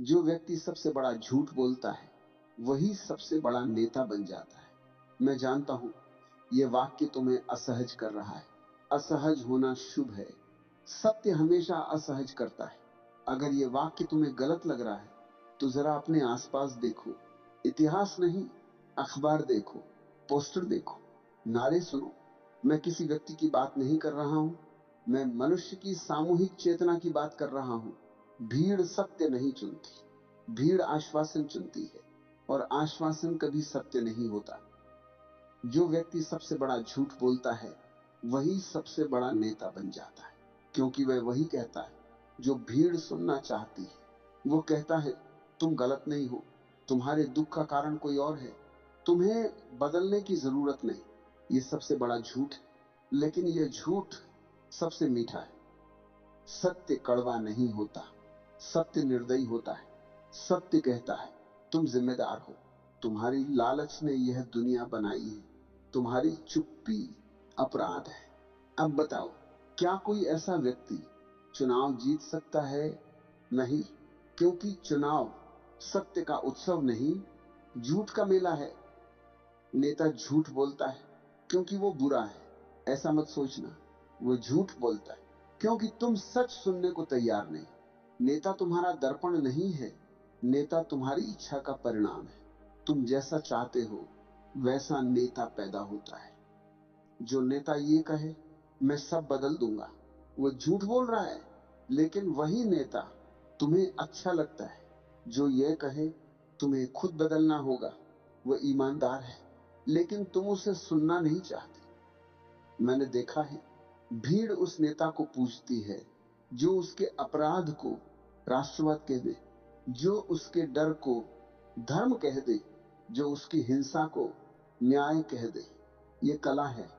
जो व्यक्ति सबसे बड़ा झूठ बोलता है वही सबसे बड़ा नेता बन जाता है। मैं जानता हूं यह वाक्य तुम्हें असहज कर रहा है। असहज होना शुभ है। सत्य हमेशा असहज करता है। अगर यह वाक्य तुम्हें गलत लग रहा है तो जरा अपने आसपास देखो। इतिहास नहीं, अखबार देखो, पोस्टर देखो, नारे सुनो। मैं किसी व्यक्ति की बात नहीं कर रहा हूं, मैं मनुष्य की सामूहिक चेतना की बात कर रहा हूं। भीड़ सत्य नहीं चुनती, भीड़ आश्वासन चुनती है, और आश्वासन कभी सत्य नहीं होता। जो व्यक्ति सबसे बड़ा झूठ बोलता है वही सबसे बड़ा नेता बन जाता है, क्योंकि वह वही कहता है जो भीड़ सुनना चाहती है। वो कहता है तुम गलत नहीं हो, तुम्हारे दुख का कारण कोई और है, तुम्हें बदलने की जरूरत नहीं। ये सबसे बड़ा झूठ है, लेकिन यह झूठ सबसे मीठा है। सत्य कड़वा नहीं होता, सत्य निर्दयी होता है। सत्य कहता है तुम जिम्मेदार हो, तुम्हारी लालच ने यह दुनिया बनाई है, तुम्हारी चुप्पी अपराध है। अब बताओ, क्या कोई ऐसा व्यक्ति चुनाव जीत सकता है? नहीं, क्योंकि चुनाव सत्य का उत्सव नहीं, झूठ का मेला है। नेता झूठ बोलता है क्योंकि वो बुरा है, ऐसा मत सोचना। वो झूठ बोलता है क्योंकि तुम सच सुनने को तैयार नहीं। नेता तुम्हारा दर्पण नहीं है, नेता तुम्हारी इच्छा का परिणाम है। तुम जैसा चाहते हो वैसा नेता पैदा होता है। जो नेता ये कहे मैं सब बदल दूंगा, वो झूठ बोल रहा है। लेकिन वही नेता तुम्हें अच्छा लगता है। जो ये कहे तुम्हें खुद बदलना होगा, वो ईमानदार है, लेकिन तुम उसे सुनना नहीं चाहते। मैंने देखा है, भीड़ उस नेता को पूजती है जो उसके अपराध को राष्ट्रवाद कह दे, जो उसके डर को धर्म कह दे, जो उसकी हिंसा को न्याय कह दे। ये कला है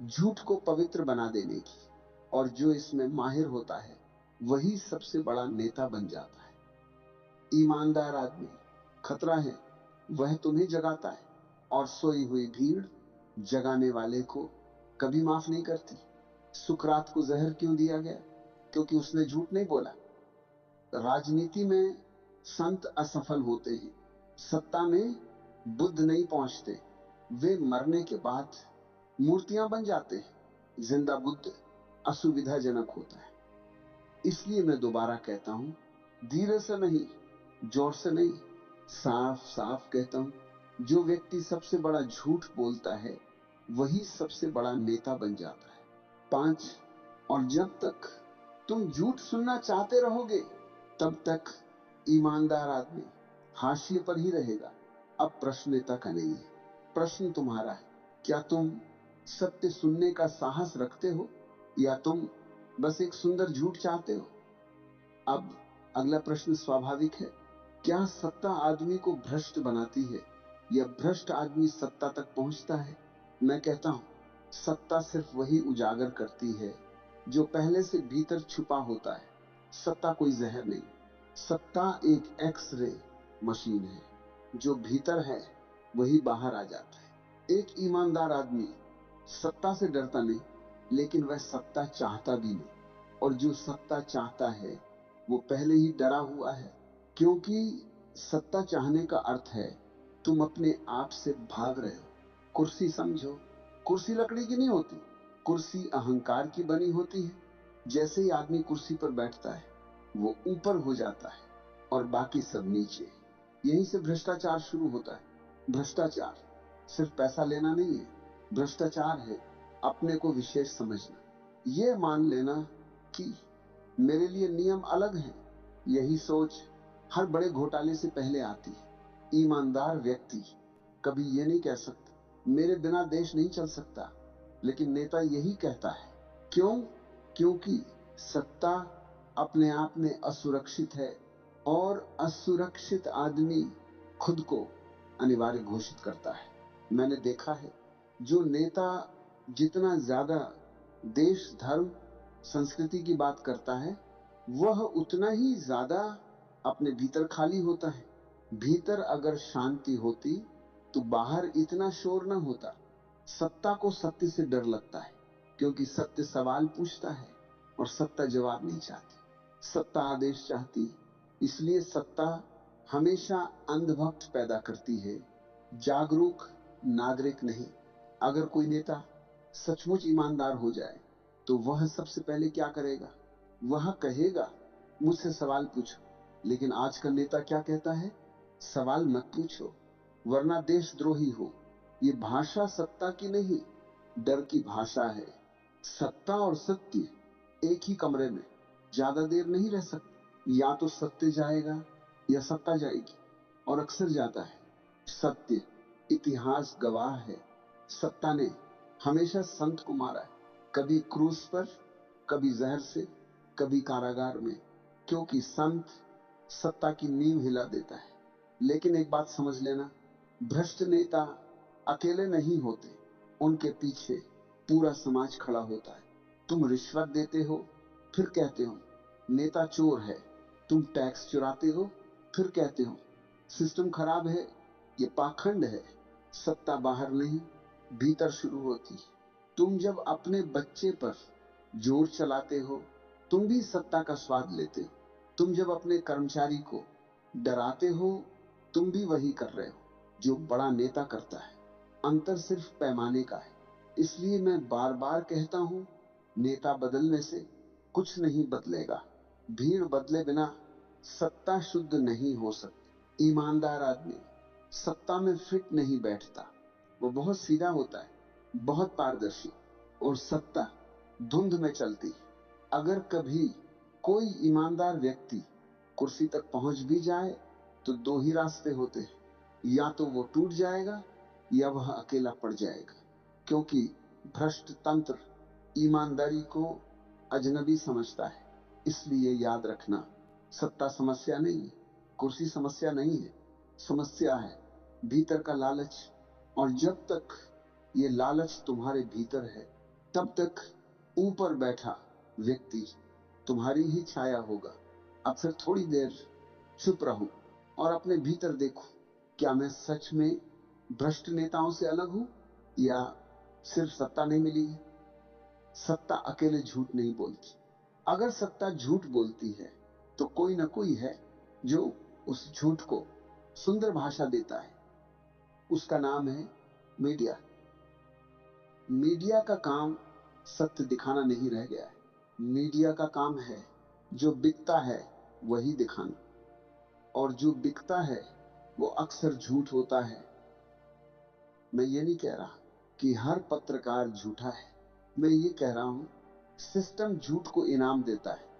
झूठ को पवित्र बना देने की, और जो इसमें माहिर होता है वही सबसे बड़ा नेता बन जाता है। ईमानदार आदमी खतरा है, वह तुम्हें जगाता है, और सोई हुई भीड़ जगाने वाले को कभी माफ नहीं करती। सुकरात को जहर क्यों दिया गया? क्योंकि उसने झूठ नहीं बोला। राजनीति में संत असफल होते हैं, सत्ता में बुद्ध नहीं पहुंचते। वे मरने के बाद मूर्तियां बन जाते हैं। जिंदा बुद्ध असुविधाजनक होता है। इसलिए मैं दोबारा कहता हूं, धीरे से नहीं, जोर से नहीं, साफ साफ कहता हूं, जो व्यक्ति सबसे बड़ा झूठ बोलता है वही सबसे बड़ा नेता बन जाता है। 5, और जब तक तुम झूठ सुनना चाहते रहोगे तब तक ईमानदार आदमी हाशिए पर ही रहेगा। अब प्रश्न नेता का नहीं है, प्रश्न तुम्हारा है। क्या तुम सत्य सुनने का साहस रखते हो, या तुम बस एक सुंदर झूठ चाहते हो? अब अगला प्रश्न स्वाभाविक है, क्या सत्ता आदमी को भ्रष्ट बनाती है, या भ्रष्ट आदमी सत्ता तक पहुंचता है? मैं कहता हूं, सत्ता सिर्फ वही उजागर करती है जो पहले से भीतर छुपा होता है। सत्ता कोई जहर नहीं, सत्ता एक एक्स-रे मशीन है। जो भीतर है वही बाहर आ जाता है। एक ईमानदार आदमी सत्ता से डरता नहीं, लेकिन वह सत्ता चाहता भी नहीं। और जो सत्ता चाहता है वो पहले ही डरा हुआ है, क्योंकि सत्ता चाहने का अर्थ है तुम अपने आप से भाग रहे हो। कुर्सी समझो, कुर्सी लकड़ी की नहीं होती, कुर्सी अहंकार की बनी होती है। जैसे ही आदमी कुर्सी पर बैठता है वो ऊपर हो जाता है और बाकी सब नीचे। यहीं से भ्रष्टाचार शुरू होता है। भ्रष्टाचार सिर्फ पैसा लेना नहीं है, भ्रष्टाचार है अपने को विशेष समझना। यह मान लेना कि मेरे लिए नियम अलग हैं। यही सोच हर बड़े घोटाले से पहले आती है। ईमानदार व्यक्ति कभी यह नहीं कह सकता मेरे बिना देश नहीं चल सकता, लेकिन नेता यही कहता है। क्यों? क्योंकि सत्ता अपने आप में असुरक्षित है, और असुरक्षित आदमी खुद को अनिवार्य घोषित करता है। मैंने देखा है, जो नेता जितना ज्यादा देश, धर्म, संस्कृति की बात करता है वह उतना ही ज्यादा अपने भीतर खाली होता है। भीतर अगर शांति होती तो बाहर इतना शोर ना होता। सत्ता को सत्य से डर लगता है, क्योंकि सत्य सवाल पूछता है और सत्ता जवाब नहीं चाहती। सत्ता आदेश चाहती, इसलिए सत्ता हमेशा अंधभक्त पैदा करती है, जागरूक नागरिक नहीं। अगर कोई नेता सचमुच ईमानदार हो जाए तो वह सबसे पहले क्या करेगा? वह कहेगा, मुझसे सवाल पूछो। लेकिन आज का नेता क्या कहता है? सवाल मत पूछो वरना देशद्रोही हो। ये भाषा सत्ता की नहीं, डर की भाषा है। सत्ता और सत्य एक ही कमरे में ज्यादा देर नहीं रह सकते। या तो सत्य जाएगा या सत्ता जाएगी, और अक्सर जाता है सत्य। इतिहास गवाह है, सत्ता ने हमेशा संत को मारा है, कभी क्रूस पर, कभी जहर से, कभी कारागार में, क्योंकि संत सत्ता की नींव हिला देता है। लेकिन एक बात समझ लेना, भ्रष्ट नेता अकेले नहीं होते, उनके पीछे पूरा समाज खड़ा होता है। तुम रिश्वत देते हो, फिर कहते हो नेता चोर है। तुम टैक्स चुराते हो, फिर कहते हो सिस्टम खराब है। ये पाखंड है। सत्ता बाहर नहीं, भीतर शुरू होती है। तुम जब अपने बच्चे पर जोर चलाते हो, तुम भी सत्ता का स्वाद लेते हो। तुम जब अपने कर्मचारी को डराते हो, तुम भी वही कर रहे हो जो बड़ा नेता करता है। अंतर सिर्फ पैमाने का है। इसलिए मैं बार बार कहता हूं, नेता बदलने से कुछ नहीं बदलेगा। भीड़ बदले बिना सत्ता शुद्ध नहीं हो सकती। ईमानदार आदमी सत्ता में फिट नहीं बैठता। वो बहुत सीधा होता है, बहुत पारदर्शी, और सत्ता धुंध में चलती है। अगर कभी कोई ईमानदार व्यक्ति कुर्सी तक पहुंच भी जाए तो दो ही रास्ते होते हैं, या तो वो टूट जाएगा या वह अकेला पड़ जाएगा। क्योंकि भ्रष्ट तंत्र ईमानदारी को अजनबी समझता है। इसलिए याद रखना, सत्ता समस्या नहीं है, कुर्सी समस्या नहीं है। समस्या है भीतर का लालच। और जब तक ये लालच तुम्हारे भीतर है, तब तक ऊपर बैठा व्यक्ति तुम्हारी ही छाया होगा। अब फिर थोड़ी देर चुप रहो और अपने भीतर देखो, क्या मैं सच में भ्रष्ट नेताओं से अलग हूं, या सिर्फ सत्ता नहीं मिली है? सत्ता अकेले झूठ नहीं बोलती। अगर सत्ता झूठ बोलती है तो कोई ना कोई है जो उस झूठ को सुंदर भाषा देता है। उसका नाम है मीडिया। मीडिया का काम सत्य दिखाना नहीं रह गया है। मीडिया का काम है जो बिकता है वही दिखाना, और जो बिकता है वो अक्सर झूठ होता है। मैं ये नहीं कह रहा कि हर पत्रकार झूठा है, मैं ये कह रहा हूं सिस्टम झूठ को इनाम देता है।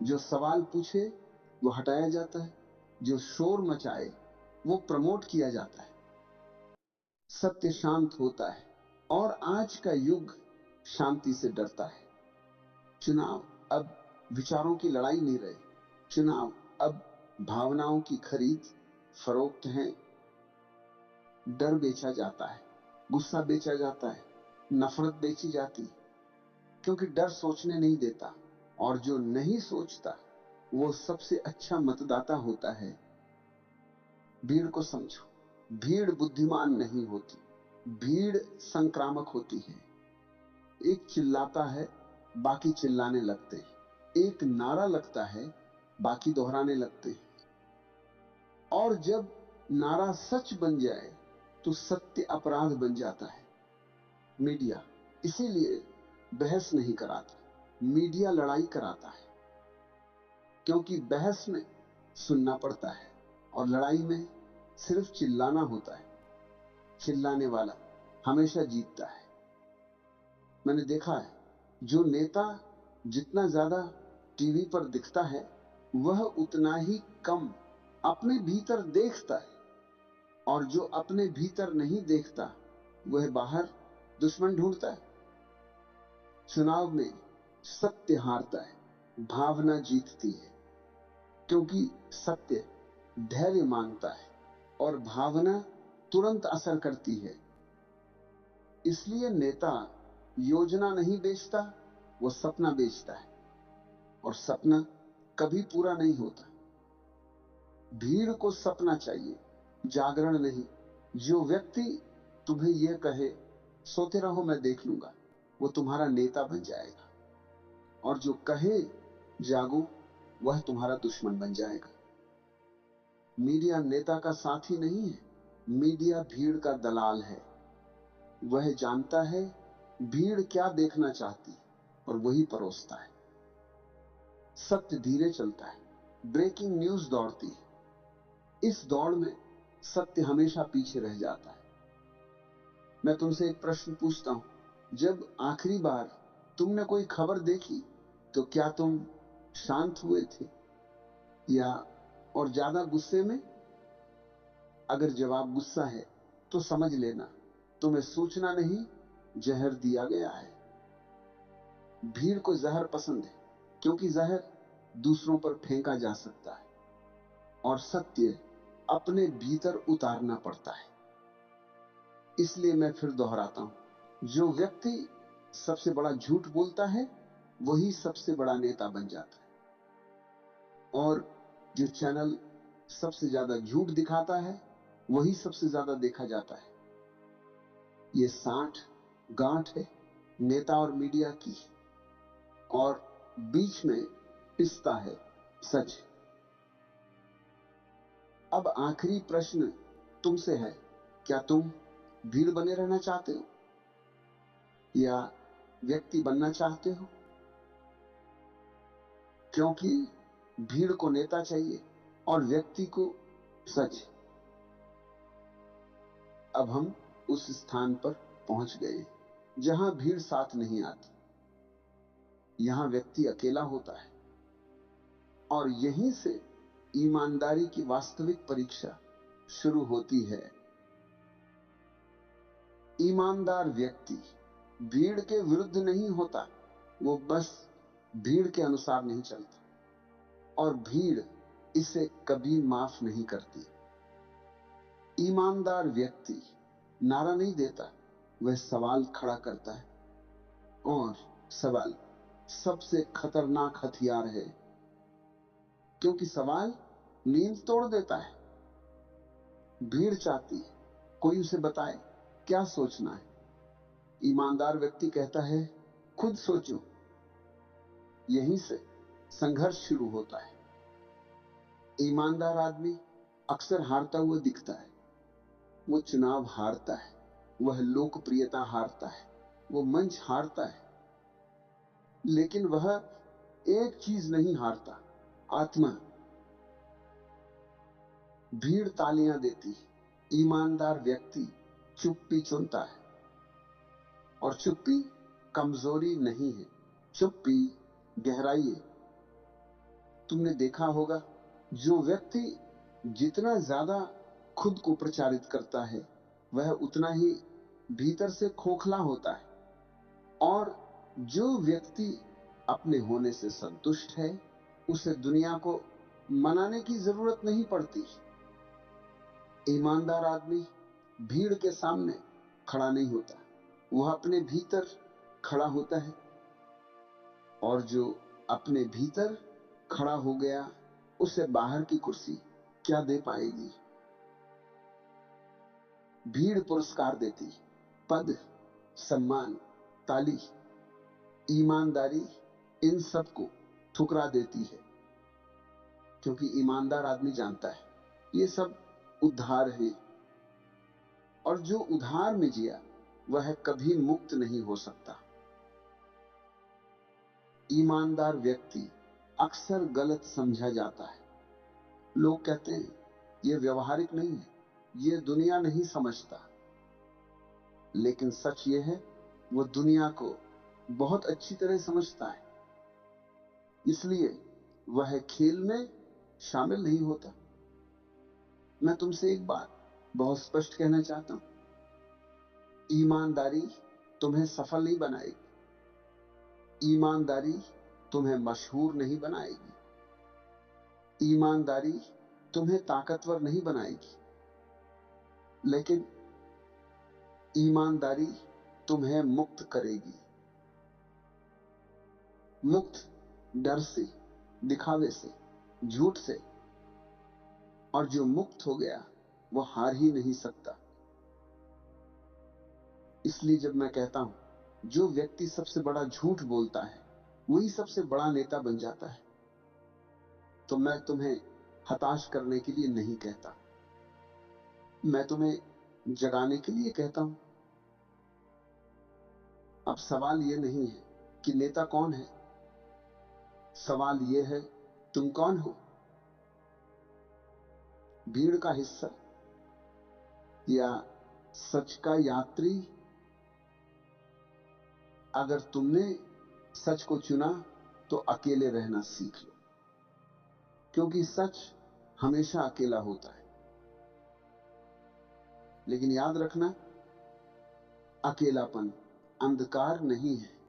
जो सवाल पूछे वो हटाया जाता है, जो शोर मचाए वो प्रमोट किया जाता है। सत्य शांत होता है, और आज का युग शांति से डरता है। चुनाव अब विचारों की लड़ाई नहीं रहे। चुनाव अब भावनाओं की खरीद फरोख्त है। डर बेचा जाता है, गुस्सा बेचा जाता है, नफरत बेची जाती है, क्योंकि डर सोचने नहीं देता, और जो नहीं सोचता वो सबसे अच्छा मतदाता होता है। भीड़ को समझो, भीड़ बुद्धिमान नहीं होती, भीड़ संक्रामक होती है। एक चिल्लाता है, बाकी चिल्लाने लगते हैं। एक नारा लगता है, बाकी दोहराने लगते हैं। और जब नारा सच बन जाए तो सत्य अपराध बन जाता है। मीडिया इसीलिए बहस नहीं कराता, मीडिया लड़ाई कराता है। क्योंकि बहस में सुनना पड़ता है और लड़ाई में सिर्फ चिल्लाना होता है। चिल्लाने वाला हमेशा जीतता है। मैंने देखा है, जो नेता जितना ज्यादा टीवी पर दिखता है वह उतना ही कम अपने भीतर देखता है, और जो अपने भीतर नहीं देखता वह बाहर दुश्मन ढूंढता है। चुनाव में सत्य हारता है, भावना जीतती है। क्योंकि सत्य धैर्य मांगता है और भावना तुरंत असर करती है। इसलिए नेता योजना नहीं बेचता, वो सपना बेचता है, और सपना कभी पूरा नहीं होता। भीड़ को सपना चाहिए, जागरण नहीं। जो व्यक्ति तुम्हें यह कहे सोते रहो मैं देख लूंगा, वो तुम्हारा नेता बन जाएगा। और जो कहे जागो, वह तुम्हारा दुश्मन बन जाएगा। मीडिया नेता का साथी नहीं है, मीडिया भीड़ का दलाल है। वह जानता है भीड़ क्या देखना चाहती और वही परोसता है। सत्य धीरे चलता है, ब्रेकिंग न्यूज दौड़ती है। इस दौड़ में सत्य हमेशा पीछे रह जाता है। मैं तुमसे एक प्रश्न पूछता हूं, जब आखिरी बार तुमने कोई खबर देखी तो क्या तुम शांत हुए थे या और ज्यादा गुस्से में? अगर जवाब गुस्सा है तो समझ लेना तुम्हें सूचना नहीं, जहर दिया गया है। भीड़ को जहर पसंद है क्योंकि जहर दूसरों पर फेंका जा सकता है और सत्य अपने भीतर उतारना पड़ता है। इसलिए मैं फिर दोहराता हूं, जो व्यक्ति सबसे बड़ा झूठ बोलता है वही सबसे बड़ा नेता बन जाता है, और जो चैनल सबसे ज्यादा झूठ दिखाता है वही सबसे ज्यादा देखा जाता है। ये साठ गांठ है नेता और मीडिया की, और बीच में पिसता है सच। अब आखिरी प्रश्न तुमसे है, क्या तुम भीड़ बने रहना चाहते हो या व्यक्ति बनना चाहते हो? क्योंकि भीड़ को नेता चाहिए और व्यक्ति को सच। अब हम उस स्थान पर पहुंच गए जहां भीड़ साथ नहीं आती, यहां व्यक्ति अकेला होता है, और यहीं से ईमानदारी की वास्तविक परीक्षा शुरू होती है। ईमानदार व्यक्ति भीड़ के विरुद्ध नहीं होता, वो बस भीड़ के अनुसार नहीं चलता, और भीड़ इसे कभी माफ नहीं करती। ईमानदार व्यक्ति नारा नहीं देता, वह सवाल खड़ा करता है, और सवाल सबसे खतरनाक हथियार है, क्योंकि सवाल नींद तोड़ देता है। भीड़ चाहती है कोई उसे बताए क्या सोचना है। ईमानदार व्यक्ति कहता है खुद सोचो। यहीं से संघर्ष शुरू होता है। ईमानदार आदमी अक्सर हारता हुआ दिखता है। वो चुनाव हारता है, वह लोकप्रियता हारता है, वो मंच हारता है, लेकिन वह एक चीज नहीं हारता, आत्मा। भीड़ तालियां देती है, ईमानदार व्यक्ति चुप्पी चुनता है, और चुप्पी कमजोरी नहीं है, चुप्पी गहराई है। तुमने देखा होगा, जो व्यक्ति जितना ज्यादा खुद को प्रचारित करता है वह उतना ही भीतर से खोखला होता है, और जो व्यक्ति अपने होने से संतुष्ट है उसे दुनिया को मनाने की जरूरत नहीं पड़ती। ईमानदार आदमी भीड़ के सामने खड़ा नहीं होता, वह अपने भीतर खड़ा होता है, और जो अपने भीतर खड़ा हो गया उसे बाहर की कुर्सी क्या दे पाएगी। भीड़ पुरस्कार देती, पद, सम्मान, ताली। ईमानदारी इन सबको ठुकरा देती है, क्योंकि ईमानदार आदमी जानता है ये सब उद्धार है, और जो उधार में जिया वह कभी मुक्त नहीं हो सकता। ईमानदार व्यक्ति अक्सर गलत समझा जाता है। लोग कहते हैं यह व्यवहारिक नहीं है, यह दुनिया नहीं समझता, लेकिन सच यह है वो दुनिया को बहुत अच्छी तरह समझता है, इसलिए वह खेल में शामिल नहीं होता। मैं तुमसे एक बात बहुत स्पष्ट कहना चाहता हूं, ईमानदारी तुम्हें सफल नहीं बनाएगी, ईमानदारी तुम्हें मशहूर नहीं बनाएगी, ईमानदारी तुम्हें ताकतवर नहीं बनाएगी, लेकिन ईमानदारी तुम्हें मुक्त करेगी। मुक्त डर से, दिखावे से, झूठ से, और जो मुक्त हो गया वो हार ही नहीं सकता। इसलिए जब मैं कहता हूं जो व्यक्ति सबसे बड़ा झूठ बोलता है वही सबसे बड़ा नेता बन जाता है, तो मैं तुम्हें हताश करने के लिए नहीं कहता, मैं तुम्हें जगाने के लिए कहता हूं। अब सवाल यह नहीं है कि नेता कौन है, सवाल यह है तुम कौन हो? भीड़ का हिस्सा या सच का यात्री? अगर तुमने सच को चुना तो अकेले रहना सीख लो, क्योंकि सच हमेशा अकेला होता है। लेकिन याद रखना, अकेलापन अंधकार नहीं है,